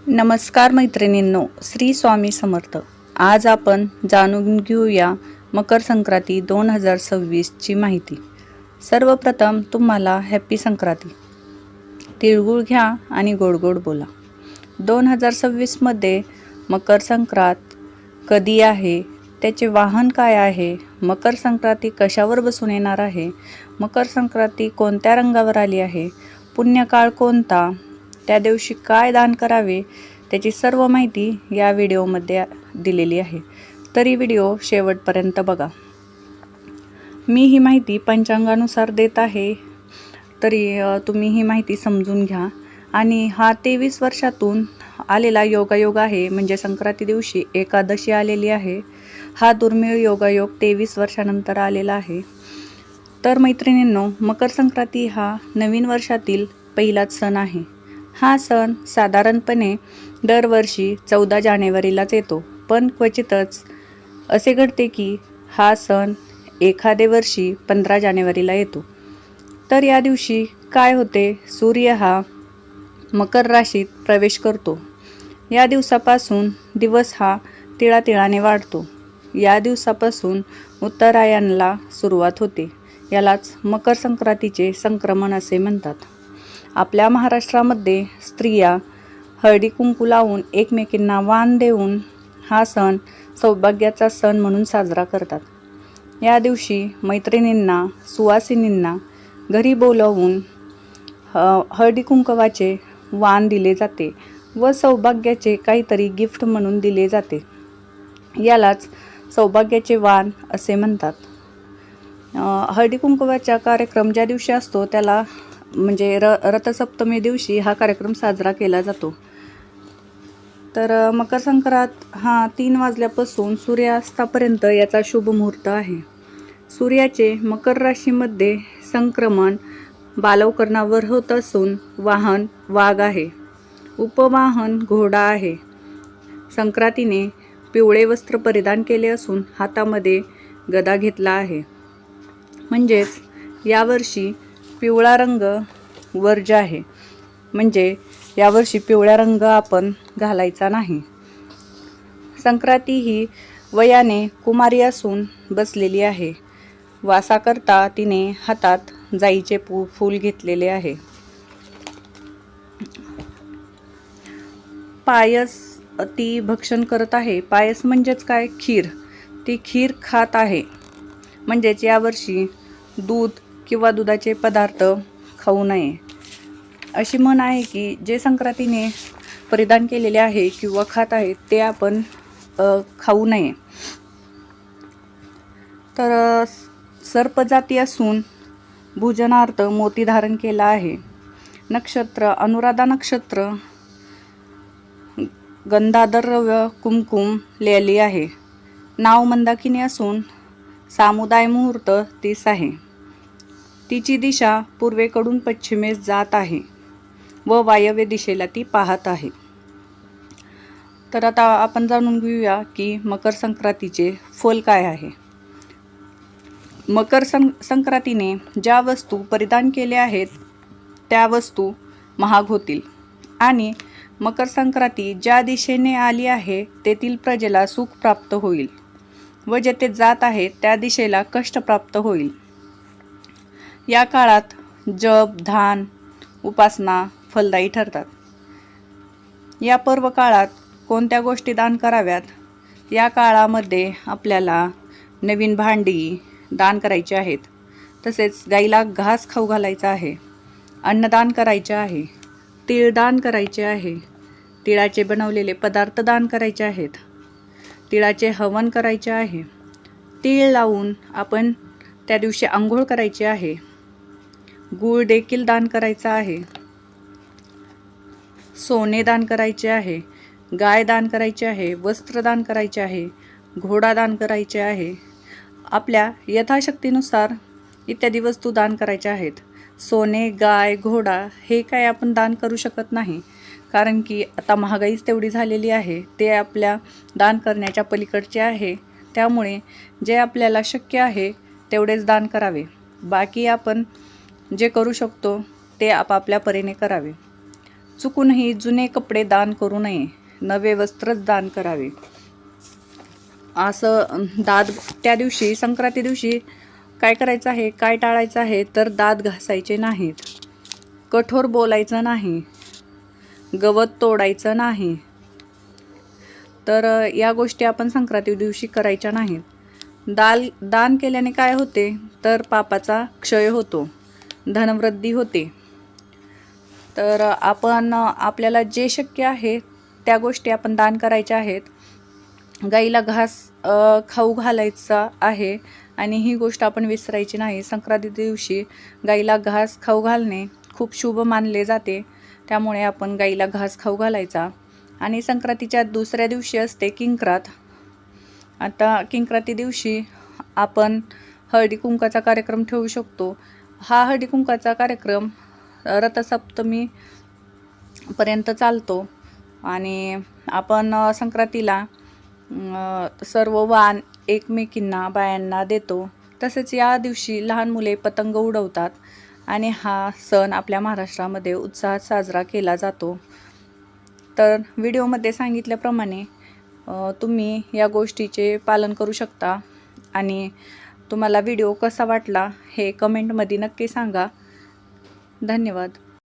नमस्कार मैत्रिणींनो, श्री स्वामी समर्थ। आज आपण जाणून घेऊया मकर संक्रांती 2026 ची माहिती। सर्वप्रथम तुम्हाला हॅपी संक्रांती। तिळगुळ घ्या आणि गोड गोड बोला। 2026 मध्ये मकर संक्रांत कधी आहे, त्याचे वाहन काय आहे, मकर संक्रांती कशावर बसून येणार आहे, मकर संक्रांती कोणत्या रंगावर आली आहे, पुण्यकाळ कोणता, त्या दिवशी काय दान करावे, त्याची सर्व माहिती या व्हिडिओमध्ये दिलेली आहे। तरी व्हिडिओ शेवटपर्यंत बघा। मी ही माहिती पंचांगानुसार देत आहे, तरी तुम्ही ही माहिती समजून घ्या। आणि हा 23 वर्षातून आलेला योगायोग आहे, म्हणजे संक्रांती दिवशी एकादशी आलेली आहे। हा दुर्मिळ योगायोग 23 वर्षानंतर आलेला आहे। तर मैत्रिणींनो, मकर संक्रांती हा नवीन वर्षातील पहिलाच सण आहे। हा सण साधारणपणे दरवर्षी 14 जानेवारीलाच येतो, पण क्वचितच असे घडते की हा सण एखाद्या वर्षी 15 जानेवारीला येतो। तर या दिवशी काय होते, सूर्य हा मकर राशीत प्रवेश करतो। या दिवसापासून दिवस हा तिळातिळाने वाढतो। या दिवसापासून उत्तरायणाला सुरुवात होते। यालाच मकर संक्रांतीचे संक्रमण असे म्हणतात। आपल्या महाराष्ट्रामध्ये स्त्रिया हळदी कुंकू लावून एकमेकींना वाण देऊन हा सण सौभाग्याचा सण म्हणून साजरा करतात। या दिवशी मैत्रिणींना, सुवासिनींना घरी बोलावून हळदी कुंकवाचे वाण दिले जाते व सौभाग्याचे काहीतरी गिफ्ट म्हणून दिले जाते। यालाच सौभाग्याचे वाण असे म्हणतात। हळदी कुंकवाचा कार्यक्रम ज्या दिवशी असतो त्याला म्हणजे रथसप्तमी दिवशी हा कार्यक्रम साजरा केला जातो। तर मकर संक्रांत हा 3 वाजल्यापासून सूर्यास्तापर्यंत याचा शुभ मुहूर्त आहे। सूर्याचे मकर राशीमध्ये संक्रमण बालवकरणावर होत असून वाहन वाघ आहे, उपवाहन घोडा आहे। संक्रांतीने पिवळे वस्त्र परिधान केले असून हातामध्ये गदा घेतला आहे, म्हणजेच यावर्षी पिवळा रंग वर्ज आहे, म्हणजे यावर्षी पिवळा रंग आपण घालायचा नाही। संक्रांती ही वयाने कुमारी असून बसलेली आहे। वासाकरता तिने हातात जाईचे फूल घेतलेले आहे। पायस ती भक्षण करत आहे। पायस म्हणजेच काय, खीर। ती खीर खात आहे, म्हणजेच यावर्षी दूध किंवा दुधाचे पदार्थ खाऊ नये। अशी म्हण आहे की जे संक्रांतीने परिधान केलेले आहे किंवा खात आहे ते आपण खाऊ नये। तर सर्पजाती असून भोजनार्थ मोती धारण केला आहे। नक्षत्र अनुराधा नक्षत्र, गंधाधर कुमकुम लिहिली आहे। नाव मंदाकिनी असून सामुदाय मुहूर्त 30 आहे। तिची दिशा पूर्वेकडून पश्चिमेस जात आहे व वायव्य दिशेला ती पाहत आहे। तर आता आपण जाणून घेऊया की मकर संक्रांतीचे फल काय आहे। मकर संक्रांतीने ज्या वस्तू परिधान केल्या आहेत त्या वस्तू महाग होतील आणि मकर संक्रांती ज्या दिशेने आली आहे तेथील प्रजेला सुख प्राप्त होईल व जेथे जात आहे त्या दिशेला कष्ट प्राप्त होईल। या काळात जप, ध्यान, उपासना फलदायी ठरतात। या पर्व काळात कोणत्या गोष्टी दान कराव्यात, या काळामध्ये आपल्याला नवीन भांडी दान करायची आहेत, तसेच गाईला घास खाऊ घालायचा आहे, अन्नदान करायचे आहे, तीळ दान करायचे आहे, तिळाचे बनवलेले पदार्थ दान करायचे आहेत, तिळाचे हवन करायचे आहे, तीळ लावून आपण त्या दिवशी आंघोळ करायची आहे, गूळ देखील दान करायचा आहे, सोने दान करायचे आहे, गाय दान करायचे आहे, वस्त्र दान करायचे आहे, घोडा दान करायचे आहे। आपल्या यथाशक्तीनुसार इत्यादी वस्तू दान करायच्या आहेत। सोने, गाय, घोडा हे काय आपण दान करू शकत नाही, कारण की आता महागाईच तेवढी झालेली आहे, ते आपल्या दान करण्याच्या पलीकडचे आहे। त्यामुळे जे आपल्याला शक्य आहे तेवढेच दान करावे, बाकी आपण जे करू शकतो ते आपापल्या परीने करावे। चुकूनही जुने कपडे दान करू नये, नवे वस्त्रच दान करावे. असं त्या दिवशी संक्रांती दिवशी काय करायचं आहे, काय टाळायचं आहे तर दात घासायचे नाहीत, कठोर बोलायचं नाही, गवत तोडायचं नाही. तर या गोष्टी आपण संक्रांती दिवशी करायच्या नाहीत. दान केल्याने काय होते तर पापाचा क्षय होतो, धनवृद्धी होते. तर आपण आपल्याला जे शक्य आहे त्या गोष्टी आपण दान करायच्या आहेत. गाईला घास खाऊ घालायचा आहे आणि ही गोष्ट आपण विसरायची नाही. संक्रांती दिवशी गाईला घास खाऊ घालणे खूप शुभ मानले जाते, त्यामुळे आपण गाईला घास खाऊ घालायचा. आणि संक्रांतीच्या दुसऱ्या दिवशी असते किंक्रात. आता किंक्राती दिवशी आपण हळदी कुंकाचा कार्यक्रम ठेवू शकतो. हा हळदी कुंकाचा कार्यक्रम रथसप्तमी पर्यंत चालतो आणि आपण संक्रांतीला सर्व वाण एकमेकींना बायांना देतो. तसेच या दिवशी लहान मुले पतंग उडवतात आणि हा सण आपल्या महाराष्ट्रामध्ये उत्साहात साजरा केला जातो. तर व्हिडिओमध्ये सांगितल्याप्रमाणे तुम्ही या गोष्टीचे पालन करू शकता आणि तुम्हाला व्हिडिओ कसा वाटला हे कमेंटमध्ये नक्की सांगा. धन्यवाद.